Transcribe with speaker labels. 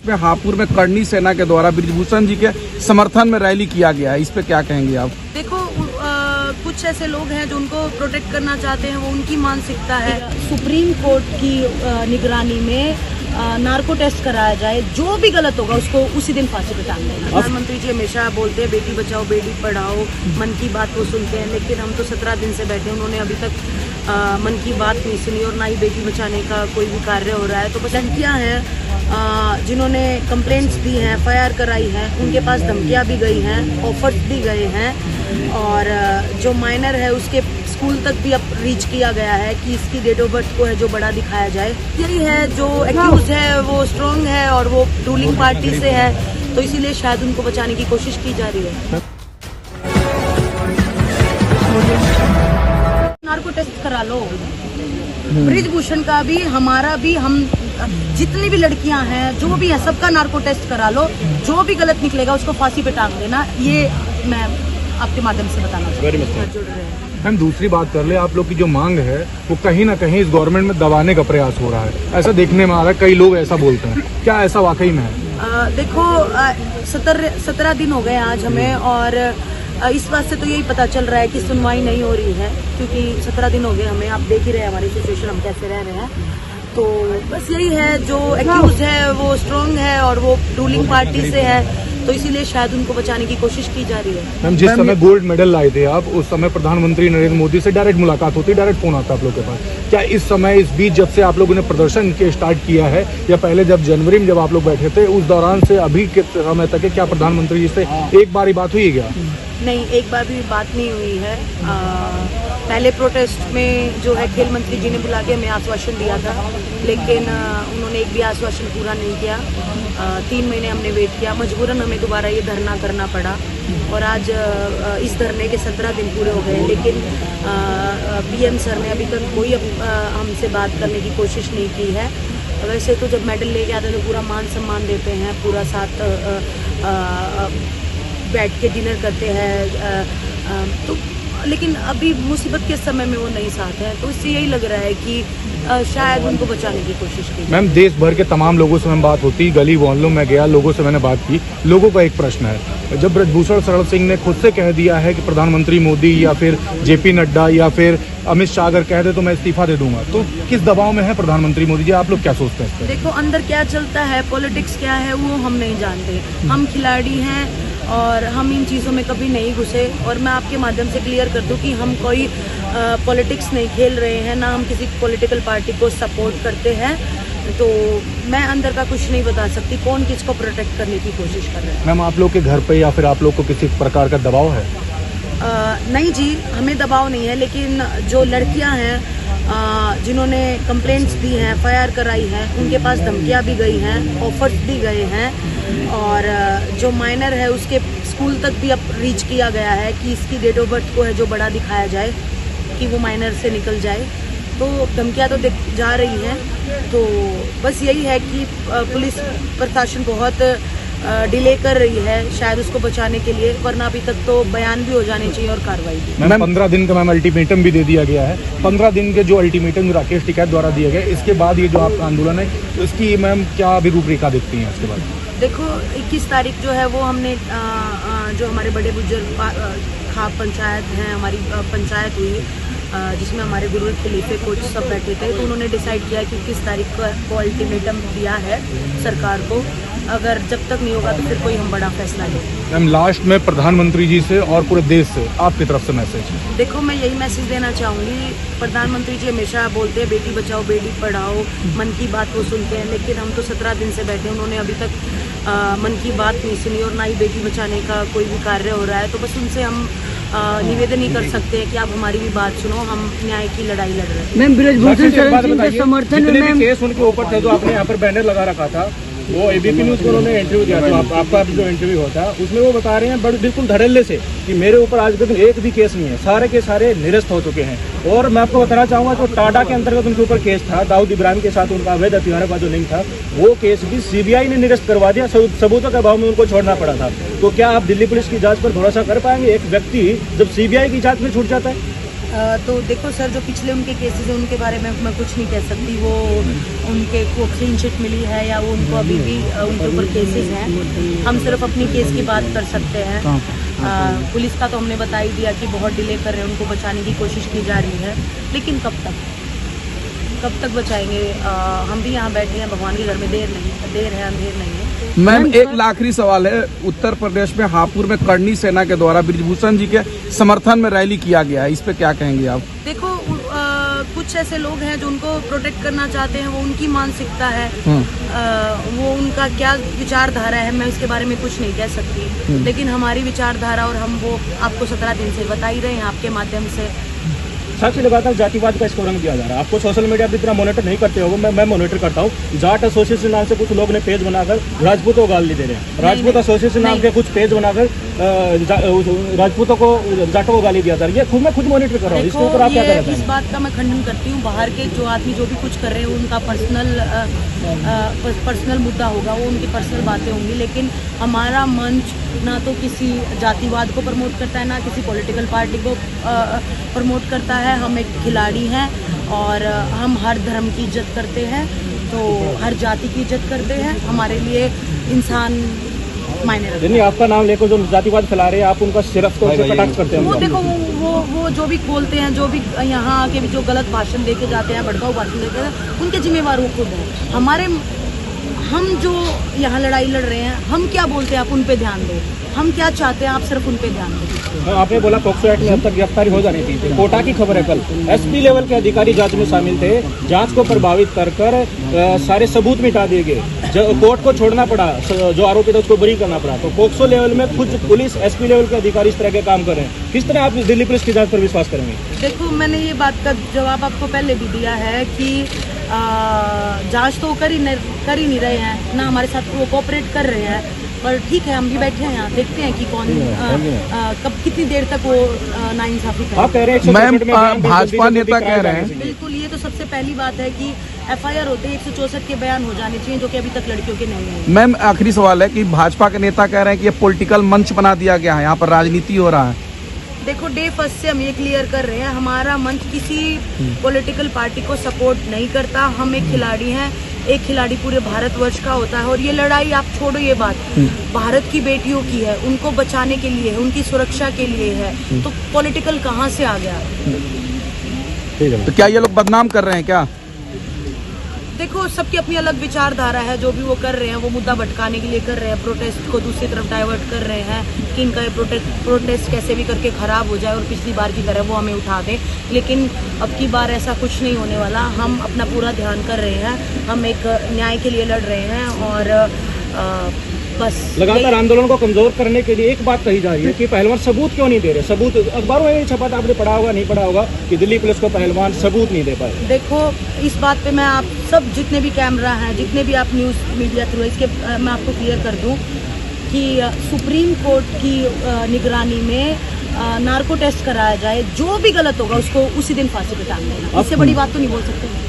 Speaker 1: हापुड़ में करनी सेना के द्वारा ब्रिजभूषण जी के समर्थन में रैली किया गया है, इस पे क्या कहेंगे आप?
Speaker 2: देखो कुछ ऐसे लोग हैं जो उनको प्रोटेक्ट करना चाहते हैं, वो उनकी मानसिकता है। सुप्रीम कोर्ट की निगरानी में नार्को टेस्ट कराया जाए, जो भी गलत होगा उसको उसी दिन फांसी पे टांग देना। प्रधानमंत्री जी हमेशा बोलते हैं बेटी बचाओ बेटी पढ़ाओ, मन की बात वो सुनते हैं, लेकिन हम तो 17 दिन से बैठे, उन्होंने अभी तक मन की बात नहीं सुनी और ना ही बेटी बचाने का कोई भी कार्य हो रहा है। तो बस लड़कियाँ हैं जिन्होंने कंप्लेंट्स दी हैं, FIR कराई है, उनके पास धमकियाँ भी गई हैं, ऑफर्स भी गए हैं और जो माइनर है उसके स्कूल तक भी अब रीच किया गया है कि इसकी डेट ऑफ बर्थ को है जो बड़ा दिखाया जाए। यही है, जो एक्यूज है वो स्ट्रॉन्ग है और वो रूलिंग पार्टी से है, तो इसीलिए शायद उनको बचाने की कोशिश की जा रही है। नार्को टेस्ट करा लो, ब्रिजभूषण का भी, हमारा भी, हम जितनी भी लड़कियां हैं जो भी है सबका नार्को टेस्ट करा लो, जो भी गलत निकलेगा उसको फांसी पे टांग देना, ये मैं आपके माध्यम से बताना चाहती हूँ।
Speaker 1: हम दूसरी बात कर ले, आप लोग की जो मांग है वो कहीं ना कहीं इस गवर्नमेंट में दबाने का प्रयास हो रहा है, ऐसा देखने में आ रहा है, कई लोग ऐसा बोलते हैं, क्या ऐसा वाकई में है?
Speaker 2: देखो 17 दिन हो गए आज हमें, और इस बात से तो यही पता चल रहा है कि सुनवाई नहीं हो रही है, क्योंकि 17 दिन हो गए हमें, आप देख ही रहे हैं हमारी सिचुएशन, हम कैसे रह रहे हैं। तो बस यही है, जो एक्यूज है वो स्ट्रॉन्ग है और वो रूलिंग पार्टी से है, तो इसीलिए शायद उनको बचाने की कोशिश की जा रही है।
Speaker 1: मैम, जिस समय गोल्ड मेडल लाए थे आप, उस समय प्रधानमंत्री नरेंद्र मोदी से डायरेक्ट मुलाकात होती, डायरेक्ट फोन आता आप लोग के पास, क्या इस समय इस बीच जब से आप लोगों ने प्रदर्शन के स्टार्ट किया है या पहले जब जनवरी में जब आप लोग बैठे थे उस दौरान से अभी के समय तक क्या प्रधानमंत्री जी से एक बार ही बात हुई क्या?
Speaker 2: नहीं, एक बार भी बात नहीं हुई है। पहले प्रोटेस्ट में जो है खेल मंत्री जी ने बुला के हमें आश्वासन दिया था, लेकिन उन्होंने एक भी आश्वासन पूरा नहीं किया। 3 महीने हमने वेट किया, मजबूरन हमें दोबारा ये धरना करना पड़ा और आज इस धरने के 17 दिन पूरे हो गए, लेकिन PM सर ने अभी तक कोई हमसे बात करने की कोशिश नहीं की है। वैसे तो जब मेडल लेके आते हैं तो पूरा मान सम्मान देते हैं, पूरा साथ बैठ के डिनर करते हैं, तो लेकिन अभी मुसीबत के समय में वो नहीं साथ है, तो इससे यही लग रहा है कि शायद उनको बचाने की कोशिश की।
Speaker 1: मैम, देश भर के तमाम लोगों से मैं बात होती, गली मोहल्लों में गया, लोगों से मैंने बात की, लोगों का एक प्रश्न है, जब ब्रिजभूषण शरण सिंह ने खुद से कह दिया है कि प्रधानमंत्री मोदी या फिर JP नड्डा या फिर अमित शाह अगर कह दे तो मैं इस्तीफा दे दूंगा, तो किस दबाव में है प्रधानमंत्री मोदी जी? आप लोग क्या सोचते हैं?
Speaker 2: देखो, अंदर क्या चलता है, पॉलिटिक्स क्या है, वो हम नहीं जानते। हम खिलाड़ी हैं और हम इन चीज़ों में कभी नहीं घुसे, और मैं आपके माध्यम से क्लियर कर दूं कि हम कोई पॉलिटिक्स नहीं खेल रहे हैं, ना हम किसी पॉलिटिकल पार्टी को सपोर्ट करते हैं, तो मैं अंदर का कुछ नहीं बता सकती कौन किसको प्रोटेक्ट करने की कोशिश कर रहे हैं।
Speaker 1: मैम, आप लोग के घर पे या फिर आप लोग को किसी प्रकार का दबाव है?
Speaker 2: नहीं जी, हमें दबाव नहीं है, लेकिन जो लड़कियां हैं जिन्होंने कंप्लेंट्स दी हैं, FIR कराई है, उनके पास धमकियां भी गई हैं, ऑफर्स भी गए हैं, और जो माइनर है उसके स्कूल तक भी अब रीच किया गया है कि इसकी डेट ऑफ बर्थ को है जो बड़ा दिखाया जाए, कि वो माइनर से निकल जाए, तो धमकियां तो जा रही हैं। तो बस यही है कि पुलिस प्रशासन बहुत डिले कर रही है शायद उसको बचाने के लिए, वरना अभी तक तो बयान भी हो जाने चाहिए और कार्रवाई भी।
Speaker 1: मैम, 15 दिन का मैम अल्टीमेटम भी दे दिया गया है। 15 दिन के जो अल्टीमेटम राकेश टिकैत द्वारा दिए गए, इसके बाद ये जो आपका आंदोलन है, तो इसकी मैम क्या अभी रूपरेखा देखती हैं इसके बाद?
Speaker 2: देखो, 21 तारीख जो है वो हमने जो हमारे बड़े बुजुर्ग खाप पंचायत हैं, हमारी पंचायत हुई जिसमें हमारे गुरु खलीफे कोच सब बैठे थे, तो उन्होंने डिसाइड किया कि 21 तारीख को अल्टीमेटम दिया है सरकार को, अगर जब तक नहीं होगा तो फिर कोई हम बड़ा फैसला लेंगे।
Speaker 1: मैम, लास्ट में प्रधानमंत्री जी से और पूरे देश से आपकी तरफ से मैसेज?
Speaker 2: देखो, मैं यही मैसेज देना चाहूँगी, प्रधानमंत्री जी हमेशा बोलते हैं बेटी बचाओ बेटी पढ़ाओ, मन की बात वो सुनते हैं, लेकिन हम तो 17 दिन से बैठे, उन्होंने अभी तक मन की बात नहीं सुनी और ना ही बेटी बचाने का कोई भी कार्य हो रहा है, तो बस उनसे हम निवेदन ही कर सकते हैं कि आप हमारी भी बात सुनो, हम न्याय की लड़ाई लड़ रहे हैं।
Speaker 3: मैम, ब्रिजभूषण शरण सिंह के समर्थन में मैम
Speaker 1: केस उनके ऊपर थे, जो आपने यहाँ पर बैनर लगा रखा था, वो ABP न्यूज़ को उन्होंने इंटरव्यू दिया था, आपका जो इंटरव्यू होता है उसमें वो बता रहे हैं बिल्कुल धड़ल्ले से कि मेरे ऊपर आज तक एक भी केस नहीं है, सारे के सारे निरस्त हो चुके हैं। और मैं आपको बताना चाहूँगा, जो टाटा के अंतर्गत उनके ऊपर केस था, दाऊद इब्राहिम के साथ उनका अवैध हथियारों का जो लिंक था, वो केस भी CBI ने निरस्त करवा दिया, सबूतों के अभाव में उनको छोड़ना पड़ा था। तो क्या आप दिल्ली पुलिस की जाँच पर भरोसा कर पाएंगे? एक व्यक्ति जब CBI की जाँच में छूट जाता है,
Speaker 2: तो देखो सर, जो पिछले उनके केसेस हैं उनके बारे में मैं कुछ नहीं कह सकती। वो उनके को क्लीन चिट मिली है या वो उनको अभी भी उनके ऊपर केसेस हैं। हम सिर्फ अपनी केस की बात कर सकते हैं। पुलिस का तो हमने बता ही दिया कि बहुत डिले कर रहे हैं, उनको बचाने की कोशिश की जा रही है, लेकिन कब तक बचाएंगे? हम भी यहाँ बैठे हैं भगवान के घर में, देर है अंधेर नहीं है।
Speaker 4: मैम, एक आखिरी सवाल है। उत्तर प्रदेश में हापुड़ में करनी सेना के द्वारा बृजभूषण जी के समर्थन में रैली किया गया है, इस पे क्या कहेंगे आप?
Speaker 2: देखो, कुछ ऐसे लोग हैं जो उनको प्रोटेक्ट करना चाहते हैं, वो उनकी मानसिकता है। वो उनका क्या विचारधारा है, मैं इसके बारे में कुछ नहीं कह सकती, लेकिन हमारी विचारधारा और हम वो आपको 17 दिन से बता ही रहे हैं आपके माध्यम से।
Speaker 1: साक्षी लगातार जातिवाद का इसको रंग दिया जा रहा है। आपको सोशल मीडिया पर इतना मॉनिटर नहीं करते हो, मैं मॉनिटर करता हूँ। जाट एसोसिएशन नाम से कुछ लोग ने पेज बनाकर राजपूतों को गाली दे रहे हैं। राजपूत एसोसिएशन नाम के कुछ पेज बनाकर राजपूतों को, जाटों को गाली दिया जा रही है। मैं खुद मॉनिटर कर रहा हूँ, इसके ऊपर आप क्या कहते हैं?
Speaker 2: इस बात का मैं खंडन करती हूँ। बाहर के जो आदमी जो भी कुछ कर रहे हैं उनका पर्सनल मुद्दा होगा, वो उनकी पर्सनल बातें होंगी, लेकिन हमारा मंच ना तो किसी जातिवाद को प्रमोट करता है, ना किसी पॉलिटिकल पार्टी को प्रमोट करता है। हम एक खिलाड़ी हैं और हम हर धर्म की इज्जत करते हैं, तो हर जाति की इज्जत करते हैं। हमारे लिए इंसान मायने रखता है।
Speaker 1: नहीं, आपका नाम लेकर जो जातिवाद फैला रहे हैं, आप उनका सिर्फ तो कटाक्ष करते हैं।
Speaker 2: वो देखो, वो जो भी बोलते हैं, जो भी यहाँ आके भी जो गलत भाषण देके जाते हैं, भड़काऊ भाषण देते हैं, उनके जिम्मेवार वो खुद हैं। हम जो यहाँ लड़ाई लड़ रहे हैं, हम क्या बोलते हैं आप उन पे ध्यान दो। हम क्या चाहते हैं आप सिर्फ उन पे ध्यान दो।
Speaker 1: आपने बोला पॉक्सो एक्ट में अब तक गिरफ्तारी हो जानी थी। कोटा की खबर है, कल एसपी लेवल के अधिकारी जांच में शामिल थे। जांच को प्रभावित कर सारे सबूत मिटा दिए गए। कोर्ट को छोड़ना पड़ा, जो आरोपी था उसको बरी करना पड़ा। तो पॉक्सो लेवल में खुद पुलिस, एसपी लेवल के अधिकारी इस तरह के काम कर रहे हैं। किस तरह आप दिल्ली पुलिस की जांच पर विश्वास करेंगे?
Speaker 2: देखो, मैंने ये बात का जवाब आपको पहले भी दिया है कि जांच तो कर ही नहीं रहे हैं, ना हमारे साथ वो कोऑपरेट कर रहे हैं। पर ठीक है, हम भी बैठे हैं यहाँ, देखते हैं कि कौन कब कितनी देर तक वो नाइंसाफी करें।
Speaker 1: आप कह रहे हैं
Speaker 4: मैम, भाजपा नेता कह रहे हैं।
Speaker 2: बिल्कुल, ये तो सबसे पहली बात है कि FIR होते 164 के बयान हो जाने चाहिए, जो कि अभी तक लड़कियों के नहीं है।
Speaker 4: मैम, आखिरी सवाल है कि भाजपा के नेता कह रहे हैं कि ये पॉलिटिकल मंच बना दिया गया है, यहाँ पर राजनीति हो रहा है।
Speaker 2: देखो, डे फर्स्ट से हम ये क्लियर कर रहे हैं, हमारा मंच किसी पॉलिटिकल पार्टी को सपोर्ट नहीं करता। हम एक खिलाड़ी हैं, एक खिलाड़ी पूरे भारतवर्ष का होता है। और ये लड़ाई आप छोड़ो, ये बात भारत की बेटियों की है, उनको बचाने के लिए है, उनकी सुरक्षा के लिए है। तो पॉलिटिकल कहाँ से आ गया?
Speaker 4: तो क्या ये लोग बदनाम कर रहे हैं क्या?
Speaker 2: देखो, सबकी अपनी अलग विचारधारा है। जो भी वो कर रहे हैं, वो मुद्दा भटकाने के लिए कर रहे हैं, प्रोटेस्ट को दूसरी तरफ डाइवर्ट कर रहे हैं कि इनका ये प्रोटेस्ट कैसे भी करके खराब हो जाए और पिछली बार की तरह वो हमें उठा दें। लेकिन अब की बार ऐसा कुछ नहीं होने वाला। हम अपना पूरा ध्यान कर रहे हैं, हम एक न्याय के लिए लड़ रहे हैं और बस
Speaker 1: लगातार आंदोलन को कमजोर करने के लिए एक बात कही जा रही है कि पहलवान सबूत क्यों नहीं दे रहे। सबूत अखबारों में छपा था, आपने पढ़ा होगा, नहीं पढ़ा होगा, कि दिल्ली पुलिस को पहलवान सबूत नहीं दे पाए।
Speaker 2: देखो, इस बात पे मैं आप सब जितने भी कैमरा हैं, जितने भी आप न्यूज़ मीडिया थ्रू, इसके मैं आपको क्लियर कर दूं कि सुप्रीम कोर्ट की निगरानी में नार्को टेस्ट कराया जाए। जो भी गलत होगा उसको उसी दिन फांसी पे टांग देना। इससे बड़ी बात तो नहीं बोल सकते।